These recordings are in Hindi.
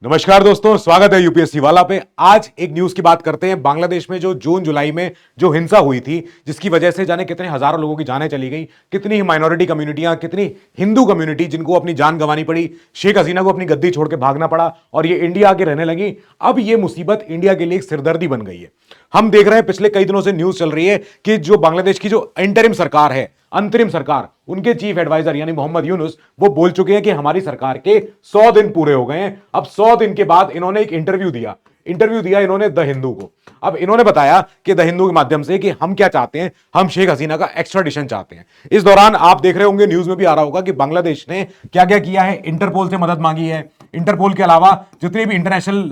नमस्कार दोस्तों, स्वागत है यूपीएससी वाला पे। आज एक न्यूज की बात करते हैं। बांग्लादेश में जो जून जुलाई में जो हिंसा हुई थी, जिसकी वजह से जाने कितने हजारों लोगों की जानें चली गई, कितनी ही माइनॉरिटी कम्युनिटियां, कितनी हिंदू कम्युनिटी जिनको अपनी जान गंवानी पड़ी, शेख हसीना को अपनी गद्दी छोड़ के भागना पड़ा और ये इंडिया आके रहने लगी। अब ये मुसीबत इंडिया के लिए एक सिरदर्दी बन गई है। हम देख रहे हैं पिछले कई दिनों से न्यूज चल रही है कि जो बांग्लादेश की जो इंटरिम सरकार है, अंतरिम सरकार, उनके चीफ एडवाइजर यानी मोहम्मद यूनुस वो बोल चुके हैं कि हमारी सरकार के 100 दिन पूरे हो गए हैं। अब 100 दिन के बाद इन्होंने एक इंटरव्यू दिया इन्होंने द हिंदू को। अब इन्होंने बताया कि द हिंदू के माध्यम से कि हम क्या चाहते हैं, हम शेख हसीना का एक्स्ट्राडिशन चाहते हैं। इस दौरान आप देख रहे होंगे, न्यूज में भी आ रहा होगा कि बांग्लादेश ने क्या क्या किया है। इंटरपोल से मदद मांगी है, इंटरपोल के अलावा जितने भी इंटरनेशनल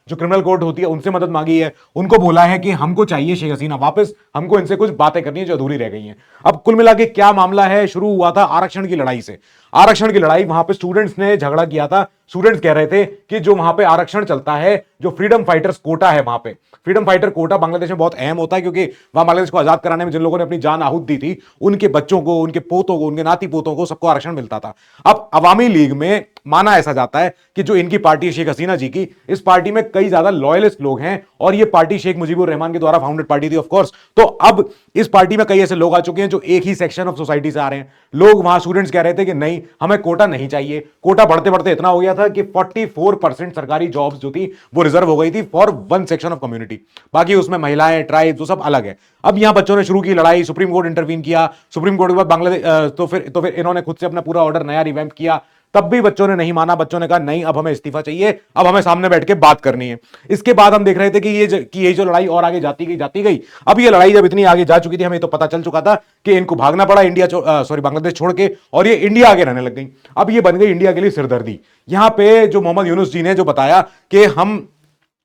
जो क्रिमिनल कोर्ट होती है उनसे मदद मांगी है। उनको बोला है कि हमको चाहिए शेख हसीना वापस, हमको इनसे कुछ बातें करनी है जो अधूरी रह गई हैं। अब कुल मिला के क्या मामला है, शुरू हुआ था आरक्षण की लड़ाई से। आरक्षण की लड़ाई, वहां पे स्टूडेंट्स ने झगड़ा किया था। स्टूडेंट्स कह रहे थे कि जो वहां पे आरक्षण चलता है, जो फ्रीडम फाइटर्स कोटा है, वहां पे फ्रीडम फाइटर कोटा बांग्लादेश में बहुत अहम होता है, क्योंकि वहां बांग्लादेश को आजाद कराने में जिन लोगों ने अपनी जान आहूत दी थी, उनके बच्चों को, उनके पोतों को, उनके नाती पोतों को सबको आरक्षण मिलता था। अब अवामी लीग में माना ऐसा जाता है कि जो इनकी पार्टी है शेख हसीना जी की, इस पार्टी में कई ज्यादा लॉयलिस्ट लोग हैं और ये पार्टी शेख मुजीबुर रहमान के द्वारा फाउंडेड पार्टी थी ऑफ कोर्स। तो अब इस पार्टी में कई ऐसे लोग आ चुके हैं जो एक ही सेक्शन ऑफ सोसाइटी से आ रहे हैं। लोग वहां स्टूडेंट्स कह रहे थे कि नहीं, हमें कोटा नहीं चाहिए। कोटा बढ़ते बढ़ते इतना हो गया था कि 44% सरकारी जॉब्स जो थी वो रिजर्व हो गई थी for one section of community. बाकी उसमें महिलाएं, ट्राइब्स, वो सब अलग है। अब यहां बच्चों ने शुरू की लड़ाई, सुप्रीम कोर्ट इंटरवीन किया। सुप्रीम कोर्ट के बाद बांग्लादेश तो फिर इन्होंने खुद से अपना पूरा ऑर्डर नया रिवैम्प किया। तब भी बच्चों ने नहीं माना। बच्चों ने कहा नहीं, अब हमें इस्तीफा चाहिए, अब हमें सामने बैठ के बात करनी है। इसके बाद हम देख रहे थे कि ये जो लड़ाई और आगे जाती गई। अब ये लड़ाई जब इतनी आगे जा चुकी थी, हमें तो पता चल चुका था कि इनको भागना पड़ा बांग्लादेश छोड़ के, और ये इंडिया आगे रहने लग गई। अब ये बन गई इंडिया के लिए सिरदर्दी। यहां पे जो मोहम्मद यूनुस जी ने जो बताया कि हम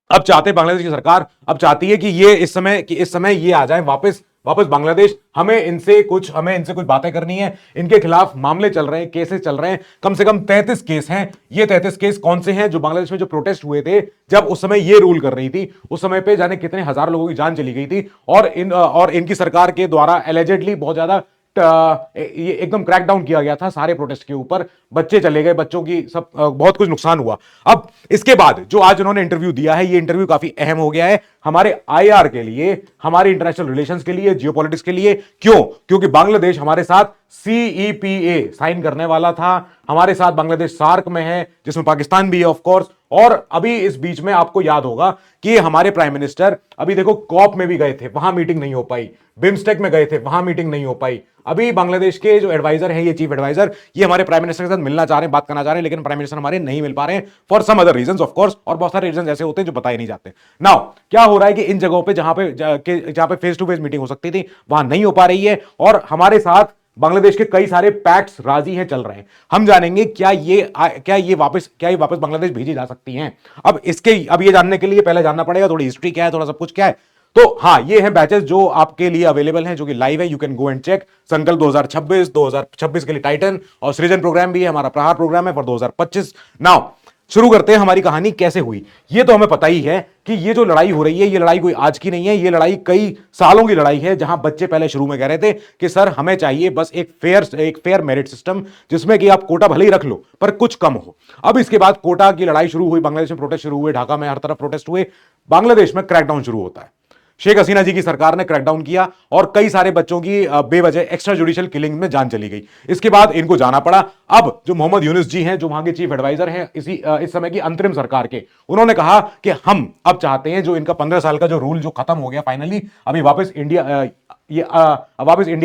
अब चाहते, बांग्लादेश की सरकार अब चाहती है कि ये इस समय ये आ जाए वापस बांग्लादेश। हमें इनसे कुछ बातें करनी है। इनके खिलाफ मामले चल रहे हैं, केसेस चल रहे हैं, कम से कम 33 केस हैं। ये 33 केस कौन से हैं? जो बांग्लादेश में जो प्रोटेस्ट हुए थे, जब उस समय ये रूल कर रही थी, उस समय पे जाने कितने हजार लोगों की जान चली गई थी। और इनकी सरकार के द्वारा एलिजेडली बहुत ज्यादा ये एकदम क्रैकडाउन किया गया था सारे प्रोटेस्ट के ऊपर। बच्चे चले गए, बच्चों की सब बहुत कुछ नुकसान हुआ। अब इसके बाद जो आज उन्होंने इंटरव्यू दिया है, ये इंटरव्यू काफी अहम हो गया है हमारे आईआर के लिए, हमारे इंटरनेशनल रिलेशंस के लिए, जियोपॉलिटिक्स के लिए। क्यों? क्योंकि बांग्लादेश हमारे साथ सीईपीए साइन करने वाला था। हमारे साथ बांग्लादेश सार्क में है, जिसमें पाकिस्तान भी है ऑफ कोर्स। और अभी इस बीच में आपको याद होगा कि हमारे प्राइम मिनिस्टर अभी देखो कॉप में भी गए थे, वहां मीटिंग नहीं हो पाई। बिम्स्टेक में गए थे, वहां मीटिंग नहीं हो पाई। अभी बांग्लादेश के जो एडवाइजर हैं, ये चीफ एडवाइजर, ये हमारे प्राइम मिनिस्टर के साथ मिलना चाह रहे हैं, बात करना चाह रहे हैं, लेकिन प्राइम मिनिस्टर हमारे नहीं मिल पा रहे हैं for some other reasons of course. और बहुत सारे रीजंस ऐसे होते हैं जो बताए नहीं जाते। नाउ क्या हो रहा है कि इन जगहों पे जहां पे फेस टू फेस मीटिंग हो सकती थी, वहां नहीं हो पा रही है। और हमारे साथ बांग्लादेश के कई सारे पैक्ट्स राजी हैं, चल रहे हैं। हम जानेंगे क्या ये वापस बांग्लादेश भेजी जा सकती हैं। अब ये जानने के लिए पहले जानना पड़ेगा थोड़ी हिस्ट्री क्या है, थोड़ा सब कुछ क्या है। तो हाँ, ये हैं बैचेस जो आपके लिए अवेलेबल हैं, जो कि लाइव है। You can go and check. Sankalp 2026 के लिए टाइटन, और सृजन प्रोग्राम भी है, हमारा प्रहार प्रोग्राम है फॉर 2025। नाउ शुरू करते हैं हमारी कहानी कैसे हुई। ये तो हमें पता ही है कि ये जो लड़ाई हो रही है, ये लड़ाई कोई आज की नहीं है। ये लड़ाई कई सालों की लड़ाई है, जहां बच्चे पहले शुरू में कह रहे थे कि सर हमें चाहिए बस एक फेयर मेरिट सिस्टम, जिसमें कि आप कोटा भले ही रख लो पर कुछ कम हो। अब इसके बाद कोटा की लड़ाई शुरू हुई, बांग्लादेश में प्रोटेस्ट शुरू हुए, ढाका में हर तरफ प्रोटेस्ट हुए। बांग्लादेश में क्रैकडाउन शुरू होता है। शेख हसीना जी की सरकार ने क्रैकडाउन किया और कई सारे बच्चों की बेवजह एक्स्ट्रा जुडिशियल किलिंग में जान चली गई। इसके बाद इनको जाना पड़ा। अब जो मोहम्मद यूनुस जी हैं, जो वहां के चीफ एडवाइजर हैं इस समय की अंतरिम सरकार के, उन्होंने कहा कि हम अब चाहते हैं जो इनका 15 साल का जो रूल जो खत्म हो गया फाइनली, अभी वापस इंडिया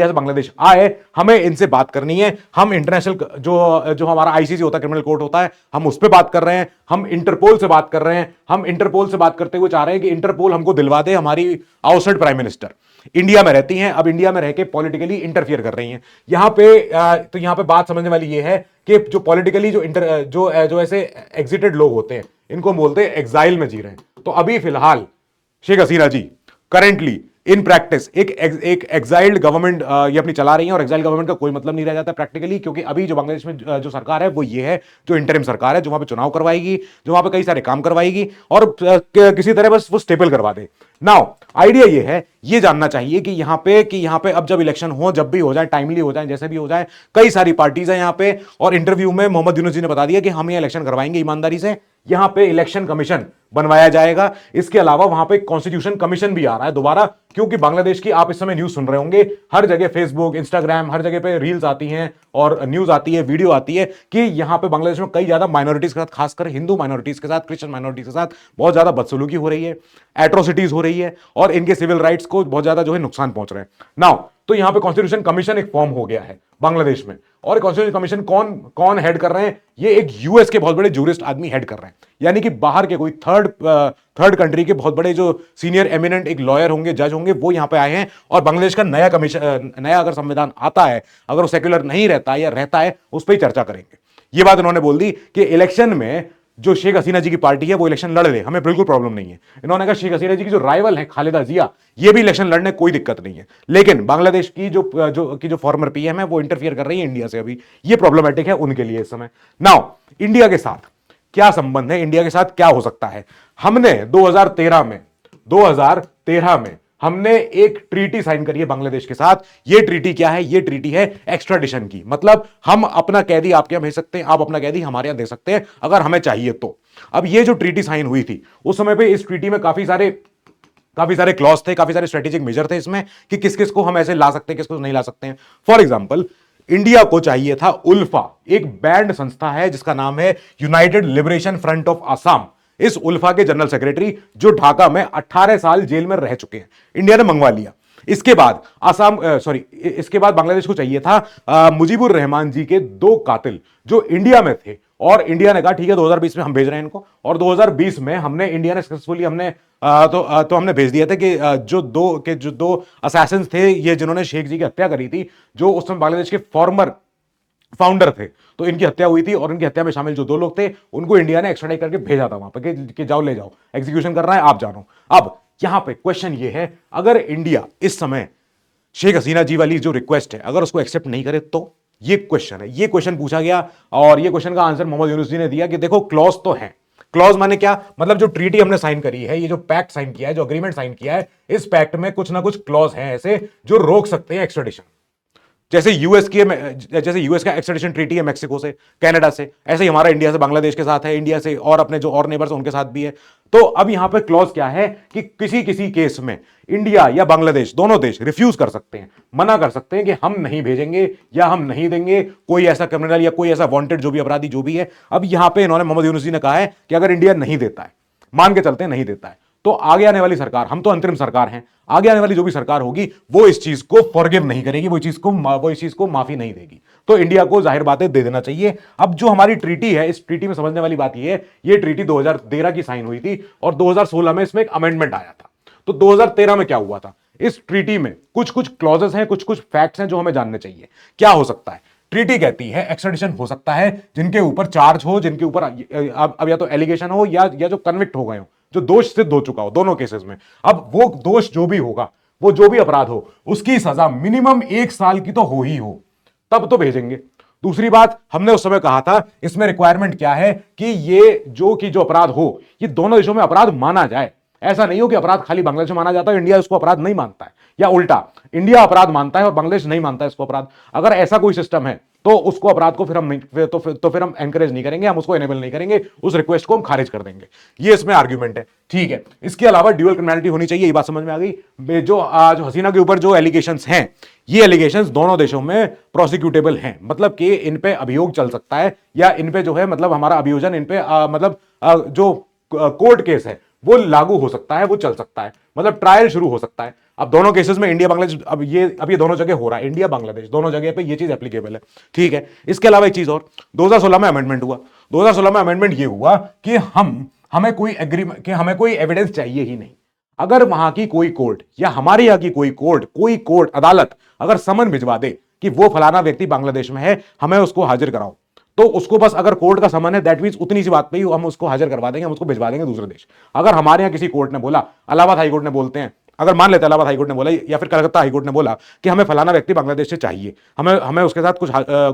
से बांग्लादेश आए, हमें इनसे बात करनी है। हम इंटरनेशनल जो हमारा आईसीसी होता है, क्रिमिनल कोर्ट होता है, हम उस पर बात कर रहे हैं। हम इंटरपोल से बात कर रहे हैं। हम इंटरपोल से बात करते हुए चाह रहे हैं कि इंटरपोल हमको दिलवा दे हमारी आउटसाइड प्राइम मिनिस्टर इंडिया में रहती हैं, अब इंडिया में रह के पॉलिटिकली इंटरफियर कर रही हैं। यहां पे बात समझने वाली ये है कि जो पॉलिटिकली जो ऐसे एग्जिटेड लोग होते हैं, इनको बोलते हैं एग्जाइल में जी रहे हैं। तो अभी फिलहाल शेख हसीना जी करेंटली इन प्रैक्टिस एक एग्जाइल्ड गवर्नमेंट ये अपनी चला रही है। और एग्जाइल्ड गवर्नमेंट का कोई मतलब नहीं रह जाता प्रैक्टिकली, क्योंकि अभी जो बांग्लादेश में जो सरकार है वो ये है, जो इंटरिम सरकार है, जो वहां पे चुनाव करवाएगी, जो वहां पे कई सारे काम करवाएगी और किसी तरह बस वो स्टेबल करवा दे। नाउ आइडिया ये है, ये जानना चाहिए कि यहां पे अब जब इलेक्शन हो, जब भी हो जाए, टाइमली हो जाए, जैसे भी हो जाए, कई सारी पार्टीज हैं यहां पे। और इंटरव्यू में मोहम्मद यूनुस जी ने बता दिया कि हम ये इलेक्शन करवाएंगे ईमानदारी से, यहां पे इलेक्शन कमीशन बनवाया जाएगा। इसके अलावा वहां पे कॉन्स्टिट्यूशन कमीशन भी आ रहा है दोबारा, क्योंकि बांग्लादेश की आप इस समय न्यूज सुन रहे होंगे, हर जगह फेसबुक, इंस्टाग्राम, हर जगह पे रील्स आती हैं और न्यूज आती है, वीडियो आती है कि यहां पे बांग्लादेश में कई ज्यादा माइनॉरिटीज के साथ, खासकर हिंदू माइनॉरिटीज के साथ, क्रिश्चियन माइनॉरिटीज के साथ बहुत ज्यादा बदसलूकी हो रही है, एट्रोसिटीज हो रही है और इनके सिविल राइट्स को बहुत ज्यादा जो है नुकसान पहुंच रहे हैं। नाउ तो यहां पे कॉन्स्टिट्यूशन कमीशन एक फॉर्म हो गया है बांग्लादेश में, और कॉन्स्टिट्यूशन कमीशन कौन कौन हेड कर रहे हैं? ये एक यूएस के बहुत बड़े जूरिस्ट आदमी हेड कर रहे हैं, यानी कि बाहर के कोई थर्ड कंट्री के बहुत बड़े जो सीनियर एमिनेंट एक लॉयर होंगे, जज होंगे, वो यहां पे आए हैं और बांग्लादेश का नया कमीशन, नया अगर संविधान आता है, अगर वो सेक्युलर नहीं रहता या रहता है, उस पर ही चर्चा करेंगे। ये बात उन्होंने बोल दी कि इलेक्शन में जो शेख हसीना जी की पार्टी है वो इलेक्शन लड़ ले, हमें बिल्कुल प्रॉब्लम नहीं है। इन्होंने कहा शेख हसीना जी की जो राइवल है खालिदा जिया, ये भी इलेक्शन लड़ने कोई दिक्कत नहीं है, लेकिन बांग्लादेश की जो फॉर्मर पीएम है वो इंटरफियर कर रही है इंडिया से, अभी ये प्रॉब्लमेटिक है उनके लिए इस समय। नाउ इंडिया के साथ क्या संबंध है, इंडिया के साथ क्या हो सकता है? हमने 2013 में हमने एक ट्रीटी साइन करी है बांग्लादेश के साथ। ये ट्रीटी क्या है? ये ट्रीटी है एक्स्ट्राडिशन की, मतलब हम अपना कैदी आपके यहां भेज सकते हैं, आप अपना कैदी हमारे यहां दे सकते हैं अगर हमें चाहिए तो। अब ये जो ट्रीटी साइन हुई थी उस समय पे इस ट्रीटी में काफी सारे क्लॉज थे, काफी सारे स्ट्रेटेजिक मेजर थे इसमें कि किस किस को हम ऐसे ला सकते हैं, किस को नहीं ला सकते हैं। फॉर एग्जाम्पल इंडिया को चाहिए था उल्फा, एक बैंड संस्था है जिसका नाम है United liberation front of Assam. इस उल्फा के जनरल सेक्रेटरी जो ढाका में 18 साल जेल में रह चुके हैं, इंडिया ने मंगवा लिया। इसके बाद इसके बाद बांग्लादेश को चाहिए था मुजीबुर रहमान जी के 2 कातिल जो इंडिया में थे, और इंडिया ने कहा ठीक है 2020 में हम भेज रहे हैं इनको, और 2020 में इंडिया ने सक्सेसफुली हमने भेज दिया था कि जो दो असैसिन्स थे, ये जिन्होंने शेख जी की हत्या करी थी, जो उस समय बांग्लादेश के फॉर्मर फाउंडर थे, तो इनकी हत्या हुई थी और इनकी हत्या में शामिल जो 2 लोग थे उनको इंडिया ने एक्स्ट्राडाइट करके भेजा था वहां पर कि जाओ ले जाओ, एग्जीक्यूशन करना है आप जानो। अब यहां पे क्वेश्चन ये है, अगर इंडिया इस समय शेख हसीना जी वाली जो रिक्वेस्ट है अगर उसको एक्सेप्ट नहीं करे तो? ये क्वेश्चन है, ये क्वेश्चन पूछा गया और ये क्वेश्चन का आंसर मोहम्मद यूनुस जी ने दिया कि देखो क्लॉज तो है। क्लॉज माने क्या? मतलब जो ट्रीटी हमने साइन करी है, ये जो पैक्ट साइन किया है, जो अग्रीमेंट साइन किया है, इस पैक्ट में कुछ ना कुछ क्लॉज है ऐसे जो रोक सकते हैं एक्स्ट्राडिशन। जैसे यूएस का एक्स्ट्राडिशन ट्रीटी है मैक्सिको से, कनाडा से, ऐसे ही हमारा इंडिया से बांग्लादेश के साथ है, इंडिया से और अपने जो और नेबर्स उनके साथ भी है। तो अब यहां पे क्लॉज क्या है कि किसी केस में इंडिया या बांग्लादेश दोनों देश रिफ्यूज कर सकते हैं, मना कर सकते हैं कि हम नहीं भेजेंगे या हम नहीं देंगे कोई ऐसा क्रिमिनल या कोई ऐसा वांटेड जो भी अपराधी जो भी है। अब यहां पे इन्होंने मोहम्मद यूनुस जी ने कहा है कि अगर इंडिया नहीं देता है, मान के चलते हैं नहीं देता है, तो आगे आने वाली सरकार, हम तो अंतरिम सरकार हैं, आगे आने वाली जो भी सरकार होगी वो इस चीज को फॉरगिव नहीं करेगी, वो इस चीज को माफी नहीं देगी। तो इंडिया को जाहिर बात है दे देना चाहिए। अब जो हमारी ट्रीटी है, इस ट्रीटी में समझने वाली बात यह है, ये ट्रीटी 2013 की साइन हुई थी और 2016 में इसमें एक अमेंडमेंट आया था। तो 2013 में क्या हुआ था? इस ट्रीटी में कुछ क्लॉजेस हैं, कुछ फैक्ट्स हैं जो हमें जानने चाहिए। क्या हो सकता है? ट्रीटी कहती है एक्स्ट्राडिशन हो सकता है जिनके ऊपर चार्ज हो, जिनके ऊपर अब या तो एलिगेशन हो या जो कन्विक्ट हो गए हो, जो दोष सिद्ध हो चुका हो दोनों केसेस में। अब वो दोष जो भी होगा, वो जो भी अपराध हो, उसकी सजा मिनिमम 1 साल की तो हो ही हो, तब तो भेजेंगे। दूसरी बात, हमने उस समय कहा था इसमें रिक्वायरमेंट क्या है कि ये जो अपराध हो, ये दोनों देशों में अपराध माना जाए। ऐसा नहीं हो कि अपराध खाली बांग्लादेश में माना जाता है, इंडिया उसको अपराध नहीं मानता है, या उल्टा इंडिया अपराध मानता है और बांग्लादेश नहीं मानता है इसको अपराध। अगर ऐसा कोई सिस्टम है तो उसको अपराध को फिर हम एनकरेज नहीं करेंगे, हम उसको एनेबल नहीं करेंगे, उस रिक्वेस्ट को हम खारिज कर देंगे। ये इसमें आर्ग्यूमेंट है, ठीक है। इसके अलावा ड्यूअल क्रिमिनलिटी होनी चाहिए, ये बात समझ में आ गई। जो हसीना के ऊपर जो एलिगेशंस हैं, ये एलिगेशंस दोनों देशों में प्रोसिक्यूटेबल हैं, मतलब कि इन पे अभियोग चल सकता है, या इन पे जो है मतलब हमारा अभियोजन इन पे जो कोर्ट केस है वो लागू हो सकता है, वो चल सकता है, मतलब ट्रायल शुरू हो सकता है। अब दोनों केसेस में इंडिया बांग्लादेश, अब ये दोनों जगह हो रहा है, इंडिया बांग्लादेश दोनों जगह पे ये चीज एप्लीकेबल है, ठीक है। इसके अलावा एक चीज और, 2016 में अमेंडमेंट हुआ। 2016 में अमेंडमेंट ये हुआ कि हमें कोई एविडेंस चाहिए ही नहीं। अगर वहां की कोई कोर्ट या हमारे यहां की कोई कोर्ट अदालत अगर समन भिजवा दे कि वो फलाना व्यक्ति बांग्लादेश में है, हमें उसको हाजिर कराओ, तो उसको बस अगर कोर्ट का समन है, दैट मींस उतनी सी बात पे ही हम उसको हाजिर करवा देंगे, हम उसको भिजवा देंगे दूसरे देश। अगर हमारे यहाँ किसी कोर्ट ने बोला, इलाहाबाद हाईकोर्ट ने बोलते हैं, अगर मान लेते इलाहाबाद हाईकोर्ट ने बोला या फिर कलकत्ता हाईकोर्ट ने बोला कि हमें फलाना व्यक्ति बांग्लादेश से चाहिए, हमें उसके साथ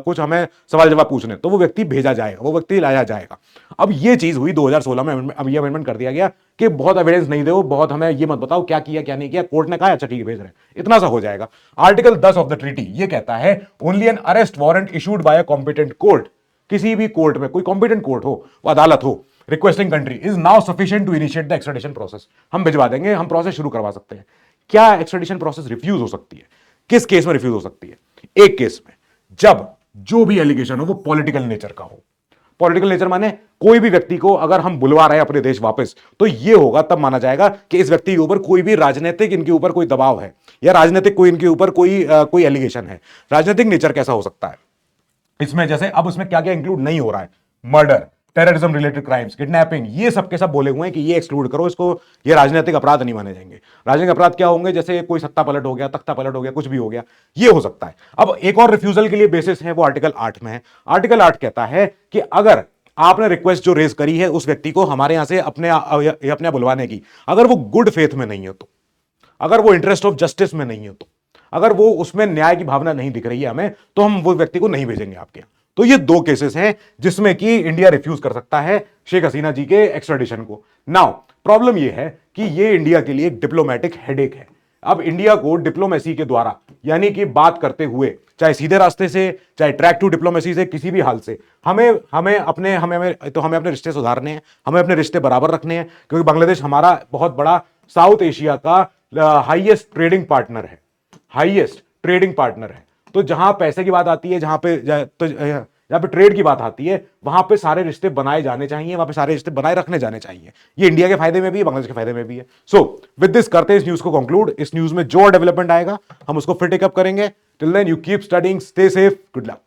कुछ हमें सवाल जवाब पूछने, तो वो व्यक्ति भेजा जाएगा, वो व्यक्ति लाया जाएगा। अब ये चीज हुई 2016 में, अब ये अमेंडमेंट कर दिया गया कि बहुत एविडेंस नहीं दो, बहुत हमें ये मत बताओ क्या किया क्या नहीं किया। कोर्ट ने कहा अच्छा ठीक है भेज रहे हैं, इतना सा हो जाएगा। आर्टिकल 10 ऑफ द ट्रीटी ये कहता है only an arrest warrant issued by a competent court, किसी भी कोर्ट में, कोई कॉम्पिटेंट कोर्ट हो, वो अदालत हो, requesting country is now sufficient to initiate the extradition process. हम भिजवा देंगे, हम प्रोसेस शुरू करवा सकते हैं। क्या एक्स्ट्रेडिशन प्रोसेस रिफ्यूज हो सकती है? किस केस में रिफ्यूज हो सकती है? एक केस में, जब जो भी एलिगेशन हो वो पॉलिटिकल नेचर का हो। पॉलिटिकल नेचर माने कोई भी व्यक्ति को अगर हम बुलवा रहे हैं अपने देश वापस, तो ये होगा, तब माना जाएगा कि इस व्यक्ति के ऊपर कोई भी राजनीतिक इनके ऊपर कोई दबाव है, या राजनीतिक कोई इनके ऊपर कोई एलिगेशन है। राजनीतिक नेचर कैसा हो सकता है इसमें? जैसे अब उसमें क्या क्या इंक्लूड नहीं हो रहा है, murder, terrorism related crimes, kidnapping, ये सब के सब बोले हुए हैं कि ये एक्सक्लूड करो, इसको, ये राजनीतिक अपराध नहीं माने जाएंगे। राजनीतिक अपराध क्या होंगे? जैसे कोई सत्ता पलट हो गया, तख्ता पलट हो गया, कुछ भी हो गया, ये हो सकता है। अब एक और रिफ्यूजल के लिए बेसिस है, वो आर्टिकल 8 में है। आर्टिकल 8 कहता है कि अगर आपने रिक्वेस्ट जो रेज करी है उस व्यक्ति को हमारे यहां से अपने बुलवाने की, अगर वो गुड फेथ में नहीं है, तो अगर वो इंटरेस्ट ऑफ जस्टिस में नहीं है, तो अगर वो उसमें न्याय की भावना नहीं दिख रही है हमें, तो हम वो व्यक्ति को नहीं भेजेंगे आपके यहां। तो ये दो केसेस हैं जिसमें कि इंडिया रिफ्यूज कर सकता है शेख हसीना जी के एक्स्ट्रेडिशन को। नाउ प्रॉब्लम ये है कि ये इंडिया के लिए एक डिप्लोमेटिक हेडेक है। अब इंडिया को डिप्लोमेसी के द्वारा, यानी कि बात करते हुए, चाहे सीधे रास्ते से, चाहे ट्रैक टू डिप्लोमेसी से, किसी भी हाल से, हमें अपने रिश्ते सुधारने हैं, हमें अपने रिश्ते बराबर रखने हैं, क्योंकि बांग्लादेश हमारा बहुत बड़ा साउथ एशिया का हाईएस्ट ट्रेडिंग पार्टनर है, हाईएस्ट ट्रेडिंग पार्टनर है। तो जहां पैसे की बात आती है, जहां पे ट्रेड की बात आती है, वहां पे सारे रिश्ते बनाए जाने चाहिए, वहां पे सारे रिश्ते बनाए रखने जाने चाहिए। ये इंडिया के फायदे में भी है, बांग्लादेश के फायदे में भी है। सो विद दिस करते हैं इस न्यूज को कंक्लूड। इस न्यूज में जो डेवलपमेंट आएगा हम उसको फिर टेकअप करेंगे। Till then you keep studying, stay safe, good luck.